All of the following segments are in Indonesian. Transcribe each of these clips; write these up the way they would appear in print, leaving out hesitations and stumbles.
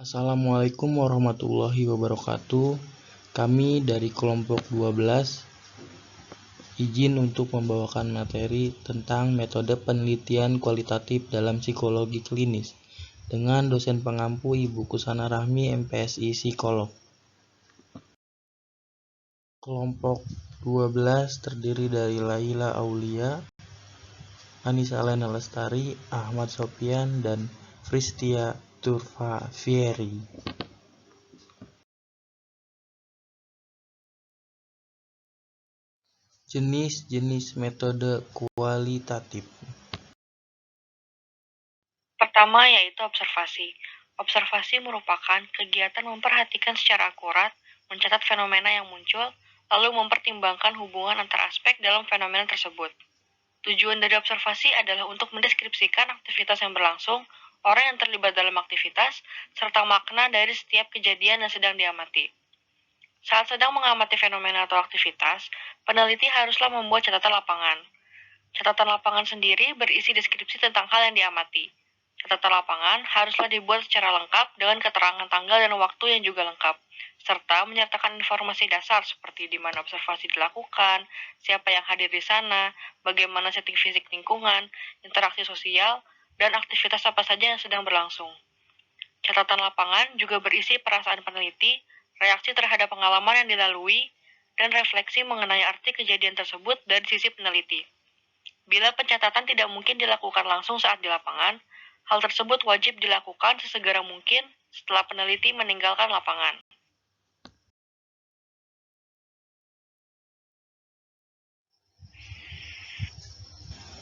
Assalamualaikum warahmatullahi wabarakatuh. Kami dari kelompok 12 izin untuk membawakan materi tentang metode penelitian kualitatif dalam psikologi klinis dengan dosen pengampu Ibu Kusana Rahmi, MPSI Psikolog. Kelompok 12 terdiri dari Laila Aulia, Anissa Lena Lestari, Ahmad Sofian, dan Fristia Turfafieri. Jenis-jenis metode kualitatif. Pertama yaitu observasi. Observasi merupakan kegiatan memperhatikan secara akurat, mencatat fenomena yang muncul, lalu mempertimbangkan hubungan antar aspek dalam fenomena tersebut. Tujuan dari observasi adalah untuk mendeskripsikan aktivitas yang berlangsung, orang yang terlibat dalam aktivitas, serta makna dari setiap kejadian yang sedang diamati. Saat sedang mengamati fenomena atau aktivitas, peneliti haruslah membuat catatan lapangan. Catatan lapangan sendiri berisi deskripsi tentang hal yang diamati. Catatan lapangan haruslah dibuat secara lengkap dengan keterangan tanggal dan waktu yang juga lengkap, serta menyertakan informasi dasar seperti di mana observasi dilakukan, siapa yang hadir di sana, bagaimana setting fisik lingkungan, interaksi sosial, dan aktivitas apa saja yang sedang berlangsung. Catatan lapangan juga berisi perasaan peneliti, reaksi terhadap pengalaman yang dilalui, dan refleksi mengenai arti kejadian tersebut dari sisi peneliti. Bila pencatatan tidak mungkin dilakukan langsung saat di lapangan, hal tersebut wajib dilakukan sesegera mungkin setelah peneliti meninggalkan lapangan.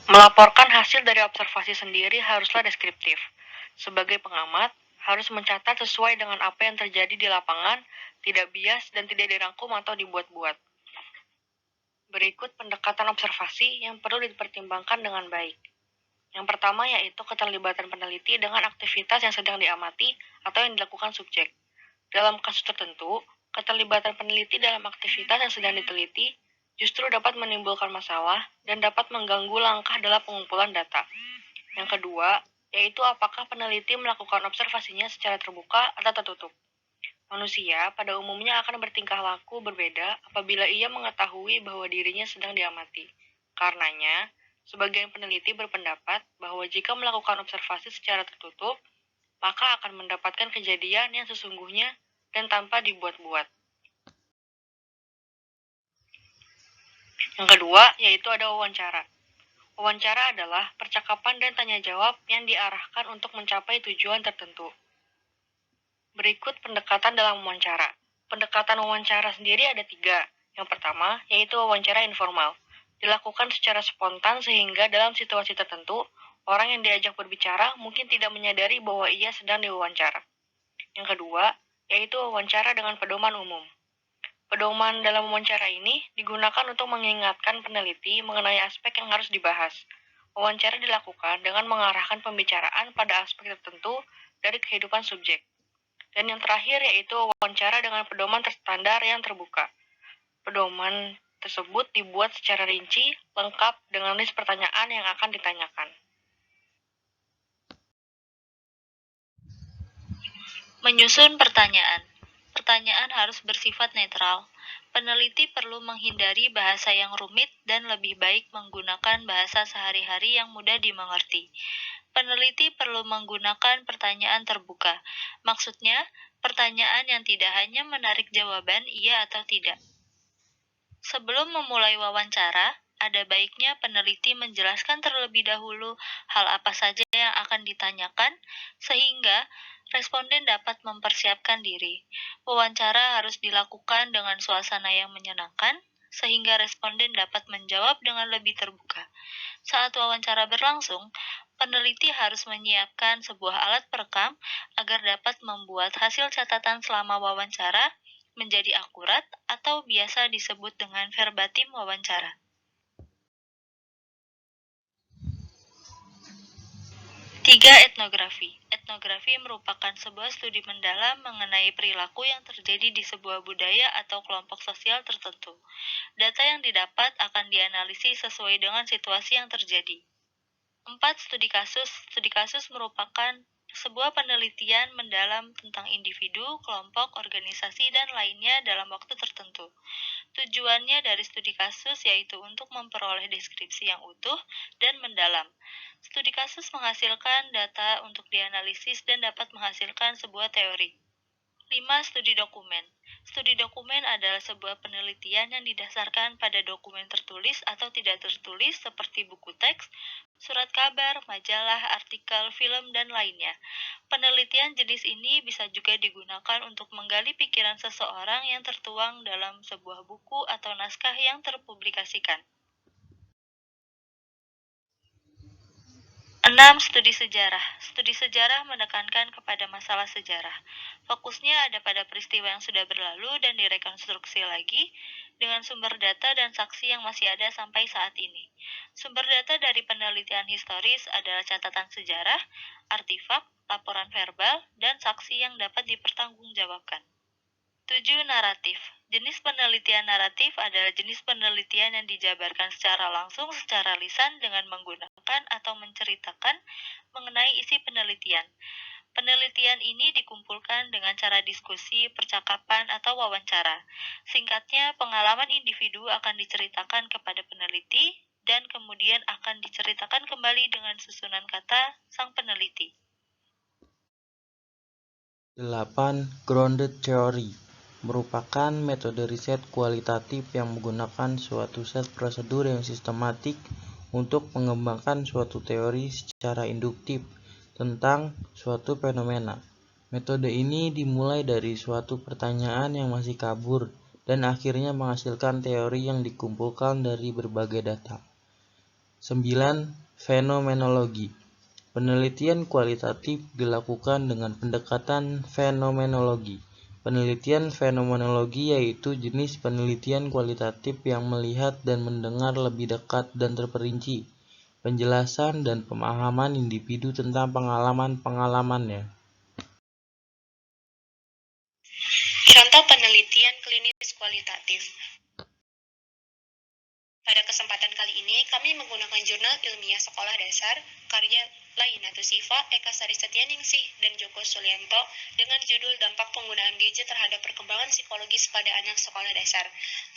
Melaporkan hasil dari observasi sendiri haruslah deskriptif. Sebagai pengamat, harus mencatat sesuai dengan apa yang terjadi di lapangan, tidak bias dan tidak dirangkum atau dibuat-buat. Berikut pendekatan observasi yang perlu dipertimbangkan dengan baik. Yang pertama yaitu keterlibatan peneliti dengan aktivitas yang sedang diamati atau yang dilakukan subjek. Dalam kasus tertentu, keterlibatan peneliti dalam aktivitas yang sedang diteliti justru dapat menimbulkan masalah dan dapat mengganggu langkah dalam pengumpulan data. Yang kedua, yaitu apakah peneliti melakukan observasinya secara terbuka atau tertutup. Manusia pada umumnya akan bertingkah laku berbeda apabila ia mengetahui bahwa dirinya sedang diamati. Karenanya, sebagian peneliti berpendapat bahwa jika melakukan observasi secara tertutup, maka akan mendapatkan kejadian yang sesungguhnya dan tanpa dibuat-buat. Yang kedua, yaitu ada wawancara. Wawancara adalah percakapan dan tanya jawab yang diarahkan untuk mencapai tujuan tertentu. Berikut pendekatan dalam wawancara. Pendekatan wawancara sendiri ada 3. Yang pertama, yaitu wawancara informal. Dilakukan secara spontan sehingga dalam situasi tertentu, orang yang diajak berbicara mungkin tidak menyadari bahwa ia sedang diwawancara. Yang kedua, yaitu wawancara dengan pedoman umum. Pedoman dalam wawancara ini digunakan untuk mengingatkan peneliti mengenai aspek yang harus dibahas. Wawancara dilakukan dengan mengarahkan pembicaraan pada aspek tertentu dari kehidupan subjek. Dan yang terakhir yaitu wawancara dengan pedoman terstandar yang terbuka. Pedoman tersebut dibuat secara rinci, lengkap dengan list pertanyaan yang akan ditanyakan. Menyusun pertanyaan. Pertanyaan harus bersifat netral. Peneliti perlu menghindari bahasa yang rumit dan lebih baik menggunakan bahasa sehari-hari yang mudah dimengerti. Peneliti perlu menggunakan pertanyaan terbuka. Maksudnya, pertanyaan yang tidak hanya menarik jawaban iya atau tidak. Sebelum memulai wawancara, ada baiknya peneliti menjelaskan terlebih dahulu hal apa saja yang akan ditanyakan, sehingga responden dapat mempersiapkan diri. Wawancara harus dilakukan dengan suasana yang menyenangkan, sehingga responden dapat menjawab dengan lebih terbuka. Saat wawancara berlangsung, peneliti harus menyiapkan sebuah alat perekam agar dapat membuat hasil catatan selama wawancara menjadi akurat atau biasa disebut dengan verbatim wawancara. 3. Etnografi. Etnografi merupakan sebuah studi mendalam mengenai perilaku yang terjadi di sebuah budaya atau kelompok sosial tertentu. Data yang didapat akan dianalisis sesuai dengan situasi yang terjadi. 4. Studi kasus. Studi kasus merupakan Sebuah penelitian mendalam tentang individu, kelompok, organisasi, dan lainnya dalam waktu tertentu. Tujuannya dari studi kasus yaitu untuk memperoleh deskripsi yang utuh dan mendalam. Studi kasus menghasilkan data untuk dianalisis dan dapat menghasilkan sebuah teori. 5. Studi dokumen. Studi dokumen adalah sebuah penelitian yang didasarkan pada dokumen tertulis atau tidak tertulis seperti buku teks, surat kabar, majalah, artikel, film, dan lainnya. Penelitian jenis ini bisa juga digunakan untuk menggali pikiran seseorang yang tertuang dalam sebuah buku atau naskah yang terpublikasikan. 6. Studi sejarah. Studi sejarah menekankan kepada masalah sejarah. Fokusnya ada pada peristiwa yang sudah berlalu dan direkonstruksi lagi dengan sumber data dan saksi yang masih ada sampai saat ini. Sumber data dari penelitian historis adalah catatan sejarah, artifak, laporan verbal, dan saksi yang dapat dipertanggungjawabkan. 7. Naratif. Jenis penelitian naratif adalah jenis penelitian yang dijabarkan secara langsung secara lisan dengan menggunakan atau menceritakan mengenai isi penelitian. Penelitian ini dikumpulkan dengan cara diskusi, percakapan, atau wawancara. Singkatnya, pengalaman individu akan diceritakan kepada peneliti dan kemudian akan diceritakan kembali dengan susunan kata sang peneliti. 8. Grounded Theory merupakan metode riset kualitatif yang menggunakan suatu set prosedur yang sistematik untuk mengembangkan suatu teori secara induktif tentang suatu fenomena. Metode ini dimulai dari suatu pertanyaan yang masih kabur dan akhirnya menghasilkan teori yang dikumpulkan dari berbagai data. 9. Fenomenologi. Penelitian kualitatif dilakukan dengan pendekatan fenomenologi. Penelitian fenomenologi yaitu jenis penelitian kualitatif yang melihat dan mendengar lebih dekat dan terperinci penjelasan dan pemahaman individu tentang pengalaman-pengalamannya. Contoh penelitian klinis kualitatif. Pada kesempatan kali ini, kami menggunakan jurnal ilmiah sekolah dasar karya Lainatu Siva, Eka Sari Setianingsih, dan Joko Sulianto dengan judul Dampak Penggunaan Gadget Terhadap Perkembangan Psikologis pada Anak Sekolah Dasar.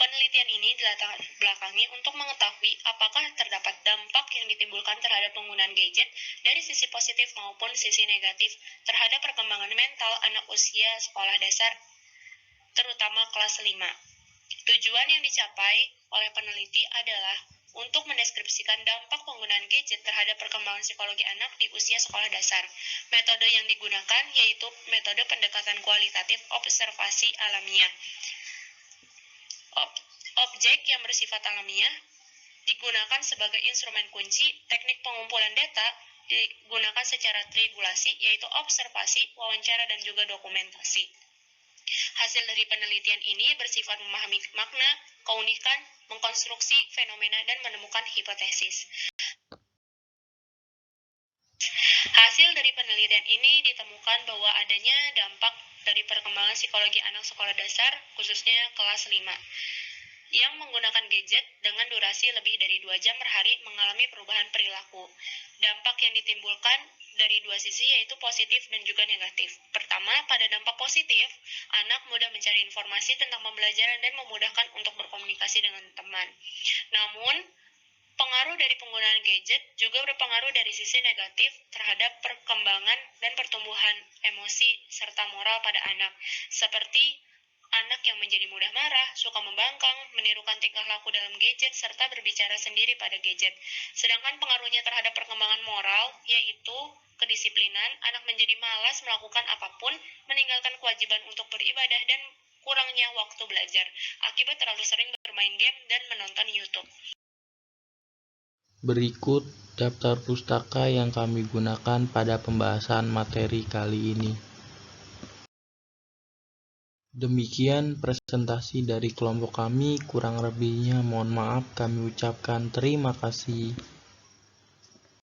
Penelitian ini dilatar belakangi untuk mengetahui apakah terdapat dampak yang ditimbulkan terhadap penggunaan gadget dari sisi positif maupun sisi negatif terhadap perkembangan mental anak usia sekolah dasar, terutama kelas 5. Tujuan yang dicapai oleh peneliti adalah untuk mendeskripsikan dampak penggunaan gadget terhadap perkembangan psikologi anak di usia sekolah dasar. Metode yang digunakan yaitu metode pendekatan kualitatif observasi alamiah. Objek yang bersifat alamiah digunakan sebagai instrumen kunci. Teknik pengumpulan data digunakan secara triangulasi, yaitu observasi, wawancara, dan juga dokumentasi. Hasil dari penelitian ini bersifat memahami makna, keunikan, mengkonstruksi fenomena, dan menemukan hipotesis. Hasil dari penelitian ini ditemukan bahwa adanya dampak dari perkembangan psikologi anak sekolah dasar, khususnya kelas 5, yang menggunakan gadget dengan durasi lebih dari 2 jam per hari mengalami perubahan perilaku. Dampak yang ditimbulkan dari dua sisi yaitu positif dan juga negatif. Pertama, pada dampak positif, anak mudah mencari informasi tentang pembelajaran dan memudahkan untuk berkomunikasi dengan teman. Namun, pengaruh dari penggunaan gadget juga berpengaruh dari sisi negatif terhadap perkembangan dan pertumbuhan emosi serta moral pada anak, seperti anak yang menjadi mudah marah, suka membangkang, menirukan tingkah laku dalam gadget, serta berbicara sendiri pada gadget. Sedangkan pengaruhnya terhadap perkembangan moral, yaitu kedisiplinan, anak menjadi malas melakukan apapun, meninggalkan kewajiban untuk beribadah, dan kurangnya waktu belajar, akibat terlalu sering bermain game dan menonton YouTube. Berikut daftar pustaka yang kami gunakan pada pembahasan materi kali ini. Demikian presentasi dari kelompok kami, kurang lebihnya mohon maaf, kami ucapkan terima kasih.